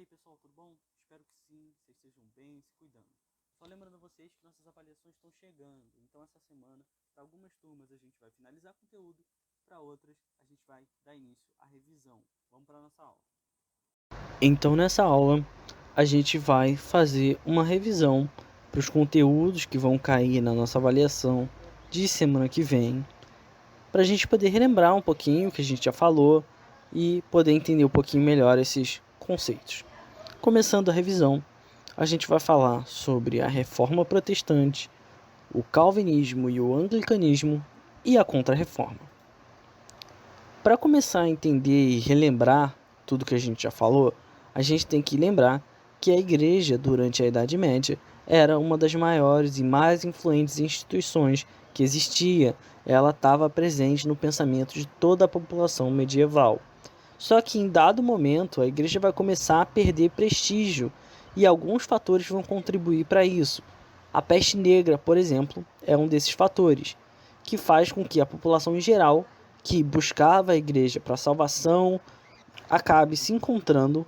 aí pessoal, tudo bom? Espero que sim, vocês estejam bem, se cuidando. Só lembrando a vocês que nossas avaliações estão chegando, então essa semana, para algumas turmas a gente vai finalizar conteúdo, para outras a gente vai dar início à revisão. Vamos para a nossa aula. Então nessa aula a gente vai fazer uma revisão para os conteúdos que vão cair na nossa avaliação de semana que vem, para a gente poder relembrar um pouquinho o que a gente já falou e poder entender um pouquinho melhor esses conceitos. Começando a revisão, a gente vai falar sobre a Reforma Protestante, o Calvinismo e o Anglicanismo e a Contra-Reforma. Para começar a entender e relembrar tudo que a gente já falou, a gente tem que lembrar que a Igreja, durante a Idade Média, era uma das maiores e mais influentes instituições que existia. Ela estava presente no pensamento de toda a população medieval. Só que em dado momento, a Igreja vai começar a perder prestígio e alguns fatores vão contribuir para isso. A peste negra, por exemplo, é um desses fatores, que faz com que a população em geral, que buscava a Igreja para salvação, acabe se encontrando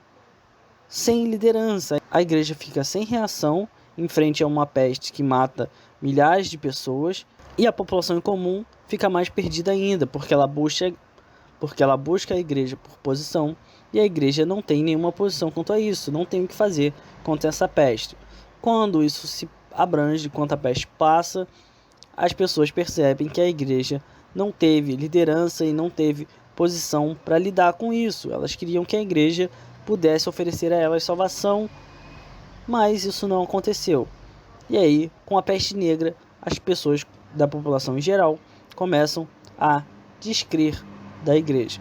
sem liderança. A Igreja fica sem reação em frente a uma peste que mata milhares de pessoas e a população em comum fica mais perdida ainda, porque ela busca a Igreja por posição e a Igreja não tem nenhuma posição quanto a isso, não tem o que fazer contra essa peste. Quando isso se abrange, quando a peste passa, as pessoas percebem que a Igreja não teve liderança e não teve posição para lidar com isso. Elas queriam que a Igreja pudesse oferecer a elas salvação, mas isso não aconteceu. E aí, com a peste negra, as pessoas da população em geral começam a descrer da Igreja.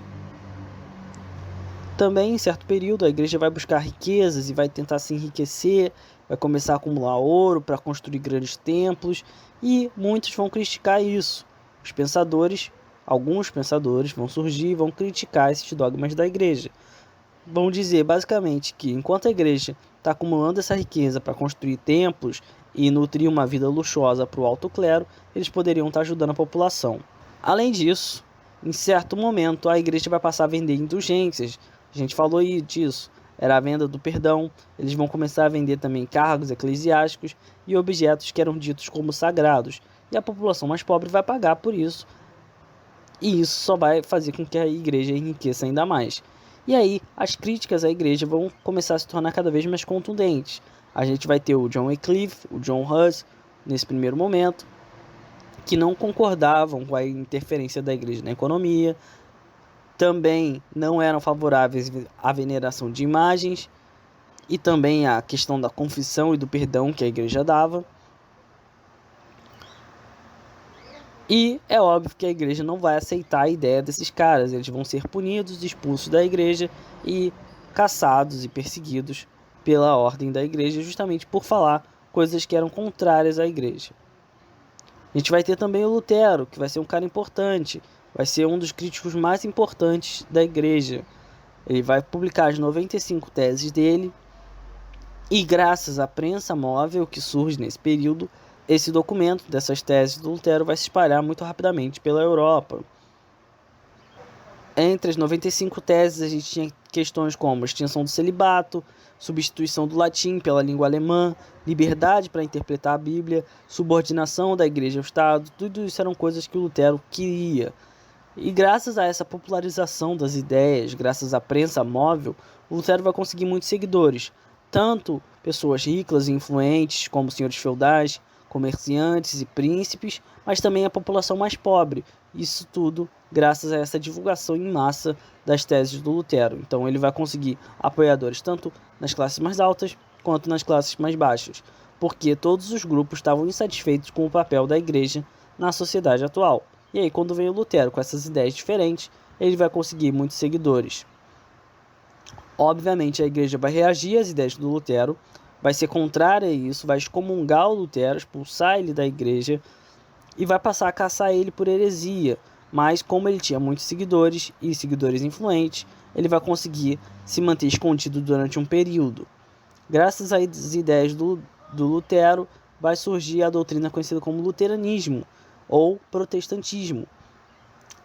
Também, em certo período, a Igreja vai buscar riquezas e vai tentar se enriquecer, vai começar a acumular ouro para construir grandes templos, e muitos vão criticar isso. Alguns pensadores vão surgir e vão criticar esses dogmas da Igreja. Vão dizer basicamente que enquanto a Igreja está acumulando essa riqueza para construir templos e nutrir uma vida luxuosa para o alto clero, eles poderiam estar ajudando a população. Além disso, em certo momento a Igreja vai passar a vender indulgências. A gente falou aí disso, era a venda do perdão. Eles vão começar a vender também cargos eclesiásticos e objetos que eram ditos como sagrados, e a população mais pobre vai pagar por isso, e isso só vai fazer com que a Igreja enriqueça ainda mais. E aí, as críticas à Igreja vão começar a se tornar cada vez mais contundentes. A gente vai ter o John Wycliffe, o John Huss, nesse primeiro momento, que não concordavam com a interferência da Igreja na economia, também não eram favoráveis à veneração de imagens e também à questão da confissão e do perdão que a Igreja dava. E é óbvio que a Igreja não vai aceitar a ideia desses caras. Eles vão ser punidos, expulsos da Igreja e caçados e perseguidos pela ordem da Igreja, justamente por falar coisas que eram contrárias à Igreja. A gente vai ter também o Lutero, que vai ser um cara importante, vai ser um dos críticos mais importantes da Igreja. Ele vai publicar as 95 teses dele, e graças à prensa móvel que surge nesse período, esse documento dessas teses do Lutero vai se espalhar muito rapidamente pela Europa. Entre as 95 teses, a gente tinha questões como a extinção do celibato, substituição do latim pela língua alemã, liberdade para interpretar a Bíblia, subordinação da Igreja ao Estado. Tudo isso eram coisas que o Lutero queria. E graças a essa popularização das ideias, graças à prensa móvel, o Lutero vai conseguir muitos seguidores. Tanto pessoas ricas e influentes, como senhores feudais, comerciantes e príncipes, mas também a população mais pobre. Isso tudo graças a essa divulgação em massa das teses do Lutero. Então ele vai conseguir apoiadores tanto nas classes mais altas quanto nas classes mais baixas, porque todos os grupos estavam insatisfeitos com o papel da Igreja na sociedade atual. E aí, quando vem o Lutero com essas ideias diferentes, ele vai conseguir muitos seguidores. Obviamente, a Igreja vai reagir às ideias do Lutero, vai ser contrária a isso, vai excomungar o Lutero, expulsar ele da Igreja e vai passar a caçar ele por heresia. Mas como ele tinha muitos seguidores e seguidores influentes, ele vai conseguir se manter escondido durante um período. Graças às ideias do Lutero, vai surgir a doutrina conhecida como luteranismo ou protestantismo.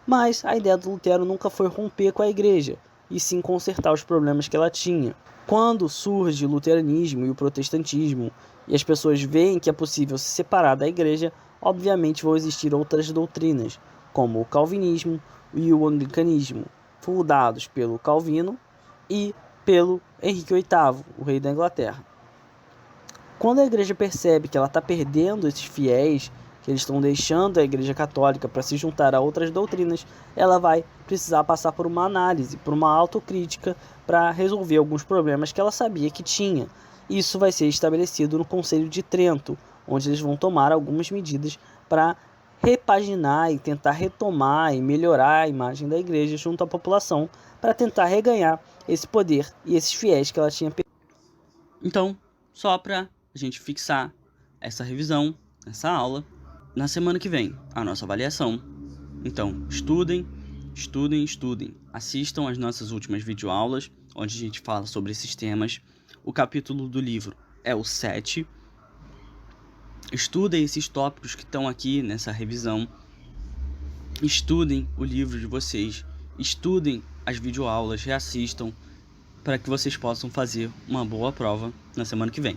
Mas a ideia do Lutero nunca foi romper com a Igreja. e sim consertar os problemas que ela tinha. Quando surge o luteranismo e o protestantismo, e as pessoas veem que é possível se separar da igreja, obviamente vão existir outras doutrinas, como o calvinismo e o anglicanismo, fundados pelo Calvino e pelo Henrique VIII, o rei da Inglaterra. Quando a igreja percebe que ela está perdendo esses fiéis, que eles estão deixando a igreja católica para se juntar a outras doutrinas, ela vai precisar passar por uma análise, por uma autocrítica, para resolver alguns problemas que ela sabia que tinha. Isso vai ser estabelecido no Conselho de Trento, onde eles vão tomar algumas medidas para repaginar e tentar retomar e melhorar a imagem da igreja junto à população, para tentar reganhar esse poder e esses fiéis que ela tinha perdido. Então, só para a gente fixar essa revisão, essa aula, na semana que vem, a nossa avaliação. Então, estudem, estudem, estudem. Assistam as nossas últimas videoaulas, onde a gente fala sobre esses temas. O capítulo do livro é o 7. Estudem esses tópicos que estão aqui nessa revisão. Estudem o livro de vocês. Estudem as videoaulas, reassistam, para que vocês possam fazer uma boa prova na semana que vem.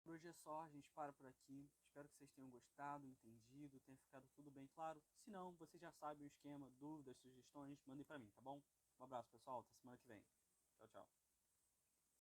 Por hoje é só, a gente para por aqui. Espero que vocês tenham gostado, entendido, tenha ficado tudo bem claro. Se não, vocês já sabem o esquema, dúvidas, sugestões, mandem para mim, tá bom? Um abraço, pessoal, até semana que vem. Tchau, tchau.